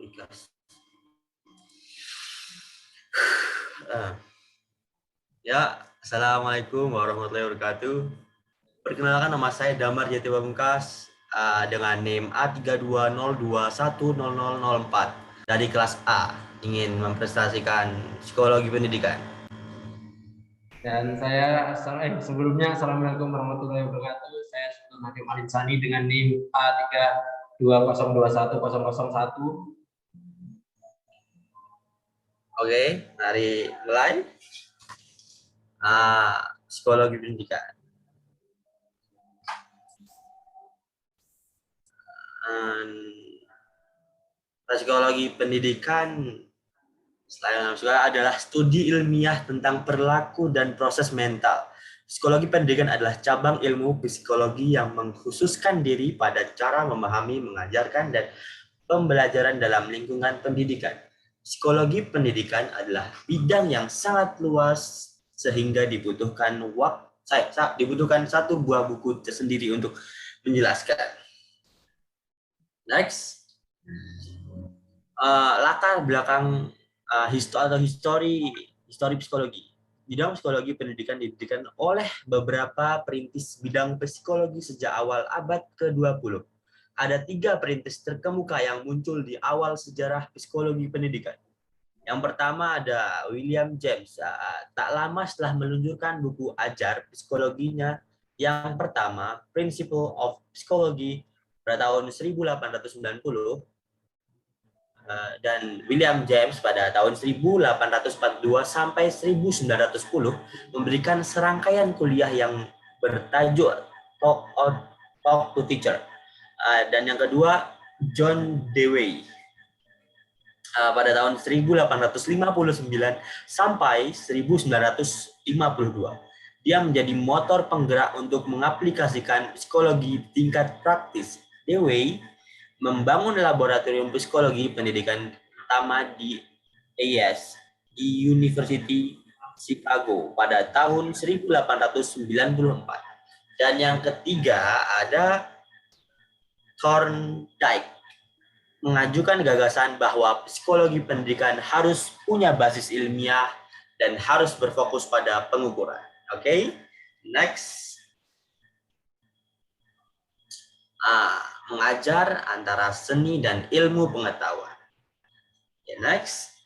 Ikhlas. Ya, Assalamualaikum warahmatullahi wabarakatuh. Perkenalkan, nama saya Damar Jati Pamungkas dengan NIM A3202100004 dari kelas A, ingin mempresentasikan psikologi pendidikan. Dan saya sebelumnya Assalamualaikum warahmatullahi wabarakatuh. Saya Sultan Hakim Alinsani dengan NIM A32021001. Oke, mari mulai. Psikologi pendidikan. Psikologi pendidikan adalah studi ilmiah tentang perilaku dan proses mental. Psikologi pendidikan adalah cabang ilmu psikologi yang mengkhususkan diri pada cara memahami, mengajarkan, dan pembelajaran dalam lingkungan pendidikan. Psikologi pendidikan adalah bidang yang sangat luas sehingga dibutuhkan satu buah buku tersendiri untuk menjelaskan. Next, latar belakang histori psikologi. Bidang psikologi pendidikan didirikan oleh beberapa perintis bidang psikologi sejak awal abad ke-20. Ada 3 perintis terkemuka yang muncul di awal sejarah psikologi pendidikan. Yang pertama ada William James. Tak lama setelah meluncurkan buku ajar psikologinya yang pertama, Principle of Psychology, pada tahun 1890, dan William James pada tahun 1842 sampai 1910 memberikan serangkaian kuliah yang bertajuk Talk to Teacher. Dan yang kedua, John Dewey pada tahun 1859 sampai 1952. Dia menjadi motor penggerak untuk mengaplikasikan psikologi tingkat praktis. Dewey membangun laboratorium psikologi pendidikan pertama di AS di University Chicago pada tahun 1894. Dan yang ketiga ada Thorndike, mengajukan gagasan bahwa psikologi pendidikan harus punya basis ilmiah dan harus berfokus pada pengukuran. Oke, next. Mengajar antara seni dan ilmu pengetahuan. Next.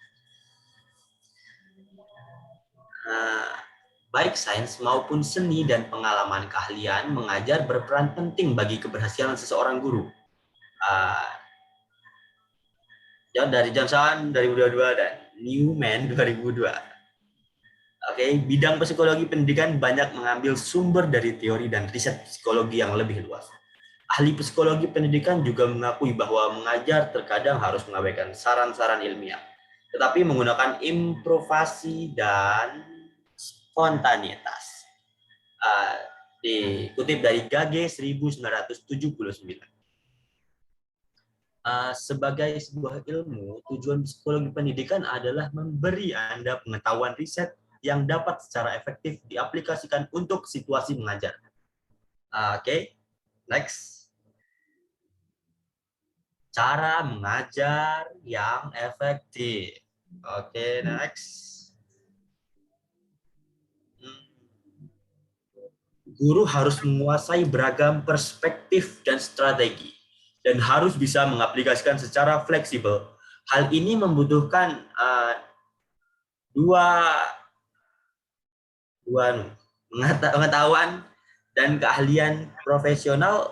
Baik sains maupun seni dan pengalaman keahlian mengajar berperan penting bagi keberhasilan seseorang guru. Dari Johnson 2022 dan Newman 2002. Oke, bidang psikologi pendidikan banyak mengambil sumber dari teori dan riset psikologi yang lebih luas. Ahli psikologi pendidikan juga mengakui bahwa mengajar terkadang harus mengabaikan saran-saran ilmiah, tetapi menggunakan improvisasi dan spontanitas. Dikutip dari Gage 1979. Sebagai sebuah ilmu, tujuan psikologi pendidikan adalah memberi Anda pengetahuan riset yang dapat secara efektif diaplikasikan untuk situasi mengajar. Oke, next. Cara mengajar yang efektif. Oke, next. Guru harus menguasai beragam perspektif dan strategi, dan harus bisa mengaplikasikan secara fleksibel. Hal ini membutuhkan dua pengetahuan dan keahlian profesional,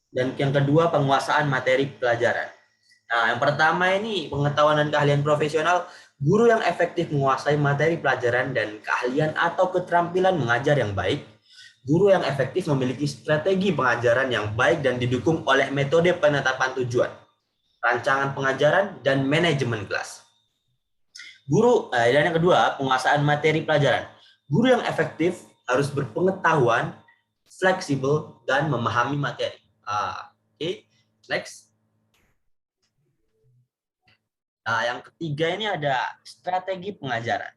dan yang kedua penguasaan materi pelajaran. Nah, yang pertama ini pengetahuan dan keahlian profesional. Guru yang efektif menguasai materi pelajaran dan keahlian atau keterampilan mengajar yang baik. Guru yang efektif memiliki strategi pengajaran yang baik dan didukung oleh metode penetapan tujuan, rancangan pengajaran, dan manajemen kelas. Dan yang kedua, penguasaan materi pelajaran. Guru yang efektif harus berpengetahuan, fleksibel, dan memahami materi. Oke, next. Yang ketiga ini ada strategi pengajaran.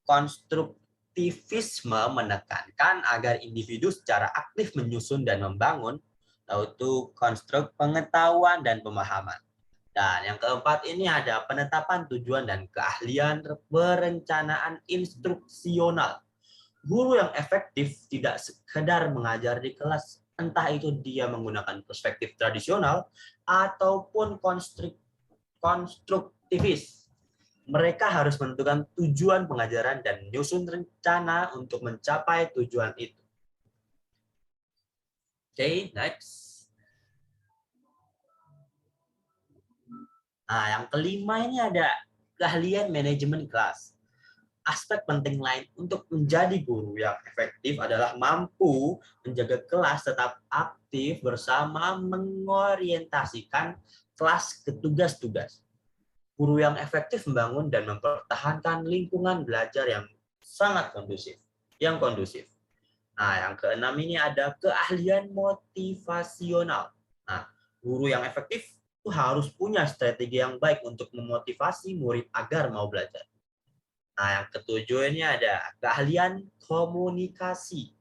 Konstruktivisme menekankan agar individu secara aktif menyusun dan membangun yaitu konstruk pengetahuan dan pemahaman. Dan yang keempat ini ada penetapan tujuan dan keahlian perencanaan instruksional. Guru yang efektif tidak sekedar mengajar di kelas, entah itu dia menggunakan perspektif tradisional ataupun konstruktivis. Mereka harus menentukan tujuan pengajaran dan menyusun rencana untuk mencapai tujuan itu. Oke, next. Nah, yang kelima ini ada keahlian manajemen kelas. Aspek penting lain untuk menjadi guru yang efektif adalah mampu menjaga kelas tetap aktif bersama mengorientasikan kelas ke tugas-tugas. Guru yang efektif membangun dan mempertahankan lingkungan belajar yang sangat kondusif, Nah, yang keenam ini ada keahlian motivasional. Nah, guru yang efektif itu harus punya strategi yang baik untuk memotivasi murid agar mau belajar. Nah, yang ketujuh ini ada keahlian komunikasi.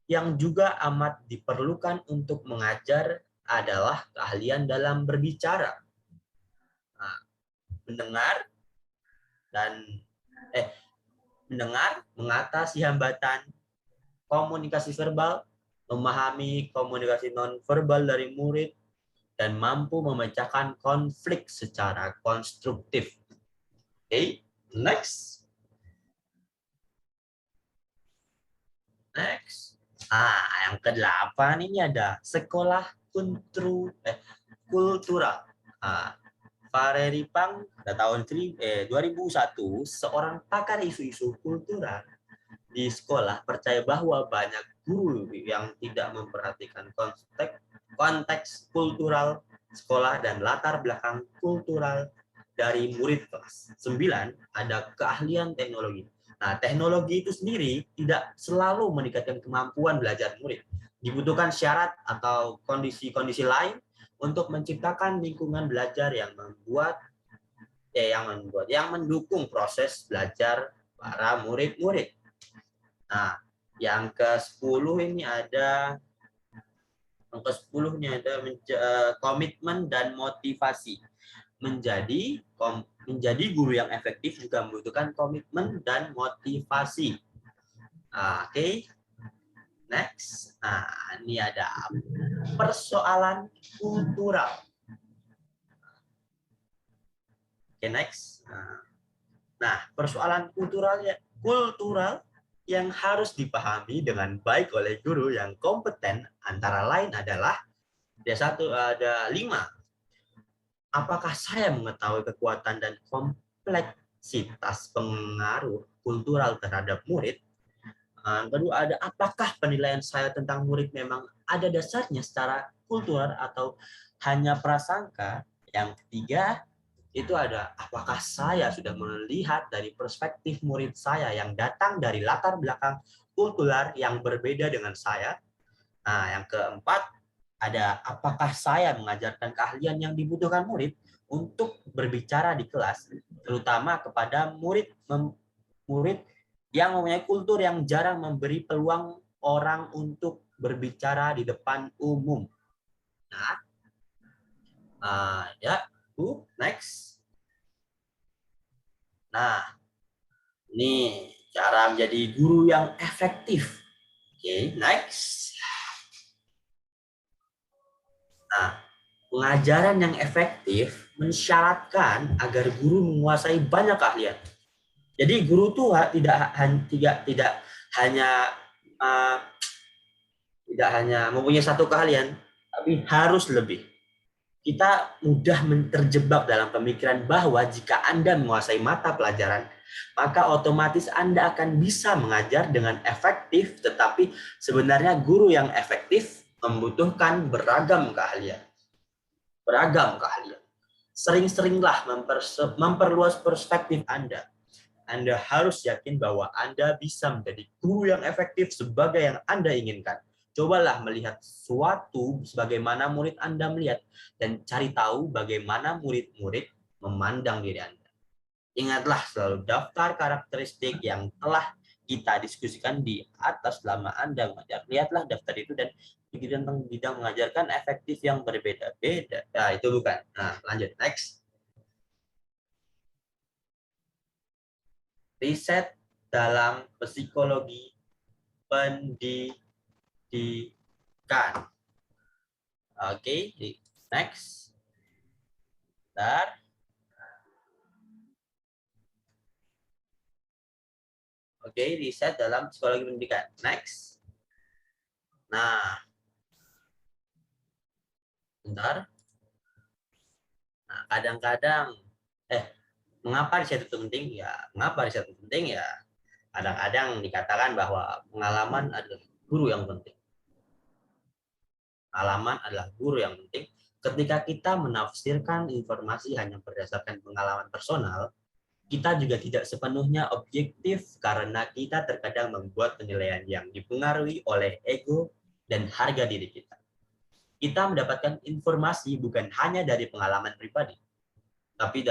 Yang juga amat diperlukan untuk mengajar adalah keahlian dalam berbicara. Nah, mendengar, mengatasi hambatan, komunikasi verbal, memahami komunikasi nonverbal dari murid, dan mampu memecahkan konflik secara konstruktif. Oke, next. Yang ke-8 ini ada sekolah kultural. Valeri Pang pada tahun 2001, seorang pakar isu-isu kultural di sekolah percaya bahwa banyak guru yang tidak memperhatikan konteks kultural sekolah dan latar belakang kultural dari murid kelas. 9, ada keahlian teknologi. Nah, teknologi itu sendiri tidak selalu meningkatkan kemampuan belajar murid. Dibutuhkan syarat atau kondisi-kondisi lain untuk menciptakan lingkungan belajar yang mendukung proses belajar para murid-murid. Nah, yang ke-10 ini ada komitmen dan motivasi. Menjadi guru yang efektif juga membutuhkan komitmen dan motivasi. Oke. Next. Ini ada persoalan kultural. Oke, next. Persoalan kultural yang harus dipahami dengan baik oleh guru yang kompeten antara lain adalah ada 5. Apakah saya mengetahui kekuatan dan kompleksitas pengaruh kultural terhadap murid? Kedua, ada apakah penilaian saya tentang murid memang ada dasarnya secara kultural atau hanya prasangka? Yang ketiga, itu ada apakah saya sudah melihat dari perspektif murid saya yang datang dari latar belakang kultural yang berbeda dengan saya. Yang keempat, ada apakah saya mengajarkan keahlian yang dibutuhkan murid untuk berbicara di kelas, terutama kepada murid yang mempunyai kultur yang jarang memberi peluang orang untuk berbicara di depan umum. Next. Ini cara menjadi guru yang efektif. Oke, next. Pengajaran yang efektif mensyaratkan agar guru menguasai banyak keahlian. Jadi guru tuh tidak hanya mempunyai satu keahlian, tapi harus lebih. Kita mudah terjebak dalam pemikiran bahwa jika Anda menguasai mata pelajaran, maka otomatis Anda akan bisa mengajar dengan efektif, tetapi sebenarnya guru yang efektif membutuhkan beragam keahlian. Sering-seringlah memperluas perspektif Anda. Anda harus yakin bahwa Anda bisa menjadi guru yang efektif sebagai yang Anda inginkan. Cobalah melihat sesuatu sebagaimana murid Anda melihat dan cari tahu bagaimana murid-murid memandang diri Anda. Ingatlah selalu daftar karakteristik yang telah kita diskusikan di atas selama Anda mengajar. Lihatlah daftar itu dan pikir tentang bidang mengajarkan efektif yang berbeda-beda. Nah, itu bukan. Nah, lanjut. Next. Riset dalam psikologi pendidikan. Oke, next. Bentar. Oke, riset dalam psikologi pendidikan. Next. Nah, bentar. Nah, kadang-kadang, mengapa riset itu penting? Ya, mengapa riset itu penting? Ya, kadang-kadang dikatakan bahwa pengalaman adalah guru yang penting. Pengalaman adalah guru yang penting. Ketika kita menafsirkan informasi hanya berdasarkan pengalaman personal, kita juga tidak sepenuhnya objektif karena kita terkadang membuat penilaian yang dipengaruhi oleh ego dan harga diri kita. Kita mendapatkan informasi bukan hanya dari pengalaman pribadi, tapi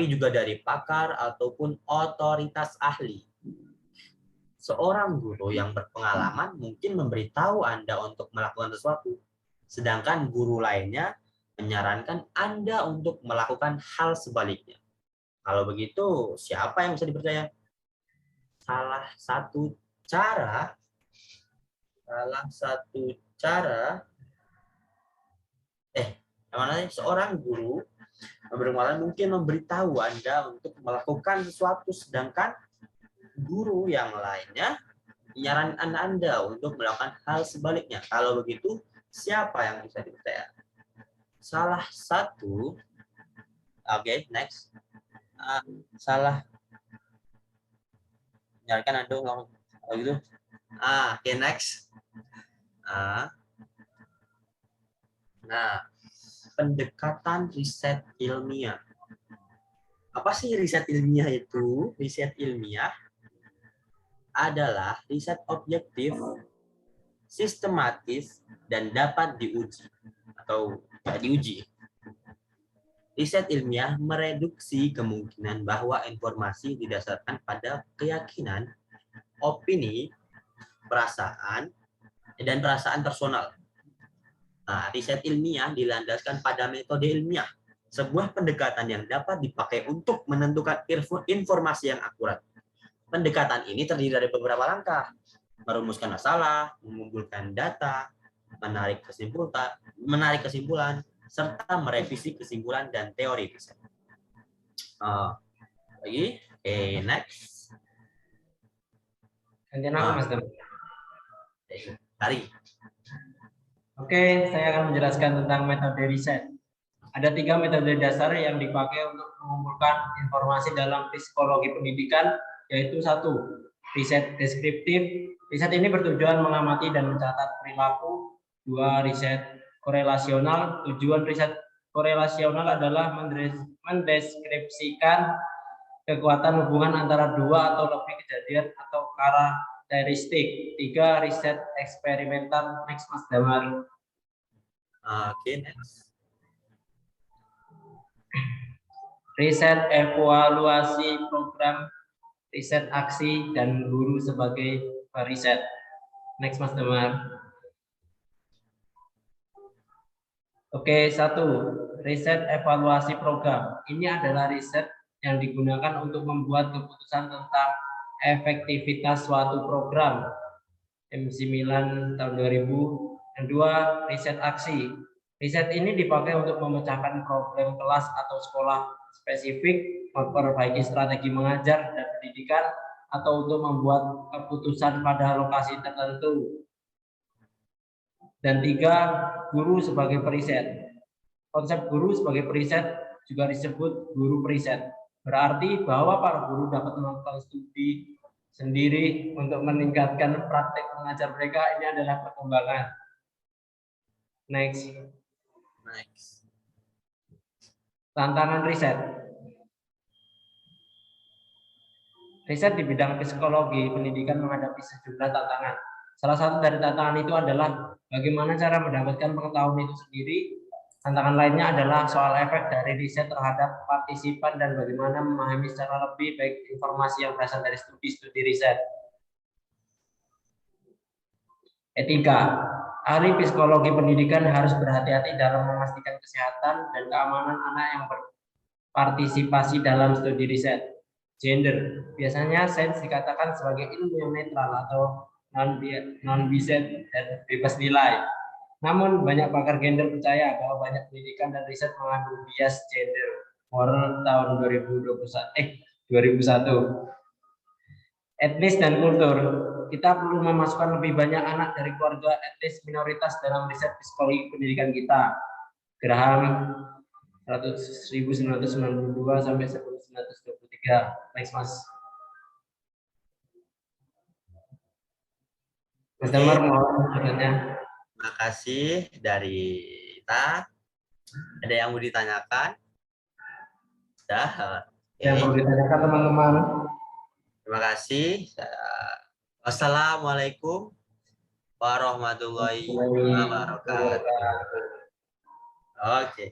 juga dari pakar ataupun otoritas ahli. Seorang guru yang berpengalaman mungkin memberitahu Anda untuk melakukan sesuatu, sedangkan guru lainnya menyarankan Anda untuk melakukan hal sebaliknya. Kalau begitu, siapa yang bisa dipercaya? Salah satu cara seorang guru berpengalaman mungkin memberitahu Anda untuk melakukan sesuatu, sedangkan guru yang lainnya menyarankan Anda untuk melakukan hal sebaliknya. Kalau begitu, siapa yang bisa dipercaya? Salah satu, oke, next. Salah menyarankan Anda melakukan kalau gitu. Oke, next. Nah, pendekatan riset ilmiah. Apa sih riset ilmiah itu? Riset ilmiah adalah riset objektif, sistematis, dan dapat diuji atau diuji. Riset ilmiah mereduksi kemungkinan bahwa informasi didasarkan pada keyakinan, opini, perasaan, dan perasaan personal. Nah, riset ilmiah dilandaskan pada metode ilmiah, sebuah pendekatan yang dapat dipakai untuk menentukan informasi yang akurat. Pendekatan ini terdiri dari beberapa langkah: merumuskan masalah, mengumpulkan data, menarik kesimpulan, serta merevisi kesimpulan dan teori riset. Next. Gantian aku, Mas. Tari. Oke, saya akan menjelaskan tentang metode riset. Ada 3 metode dasar yang dipakai untuk mengumpulkan informasi dalam psikologi pendidikan, yaitu 1. Riset deskriptif. Riset ini bertujuan mengamati dan mencatat perilaku. 2. Riset korelasional. Tujuan riset korelasional adalah mendeskripsikan kekuatan hubungan antara 2 atau lebih kejadian atau karakteristik. 3. Riset eksperimental. Next, Mas Damar. Oke, next. Riset evaluasi program, riset aksi, dan guru sebagai riset. Next, Mas Damar. Oke, 1. Riset evaluasi program. Ini adalah riset yang digunakan untuk membuat keputusan tentang efektivitas suatu program. M9 tahun 2000. Yang 2. Riset aksi. Riset ini dipakai untuk memecahkan problem kelas atau sekolah spesifik, memperbaiki strategi mengajar dan pendidikan, atau untuk membuat keputusan pada lokasi tertentu. Dan 3. Guru sebagai periset. Konsep guru sebagai periset juga disebut guru periset. Berarti bahwa para guru dapat melakukan studi sendiri untuk meningkatkan praktek mengajar mereka. Ini adalah perkembangan. Next. Tantangan riset. Riset di bidang psikologi pendidikan menghadapi sejumlah tantangan. Salah satu dari tantangan itu adalah bagaimana cara mendapatkan pengetahuan itu sendiri. Tantangan lainnya adalah soal efek dari riset terhadap partisipan dan bagaimana memahami secara lebih baik informasi yang berasal dari studi-studi riset. Etika. Ahli psikologi pendidikan harus berhati-hati dalam memastikan kesehatan dan keamanan anak yang berpartisipasi dalam studi riset. Gender. Biasanya sains dikatakan sebagai ilmu yang netral atau non-biased dan bebas nilai. Namun banyak pakar gender percaya bahwa banyak pendidikan dan riset mengandung bias gender. Moral tahun 2001. Etnis dan kultur. Kita perlu memasukkan lebih banyak anak dari keluarga etnis minoritas dalam riset psikologi pendidikan kita. Graham 1992 sampai 1923. Next, Mas. Mas Damar mau katanya. Terima kasih dari kita. Ada yang mau ditanyakan? Sudah. Yang perlu ditanyakan teman-teman. Terima kasih. Wassalamualaikum warahmatullahi wabarakatuh. Oke.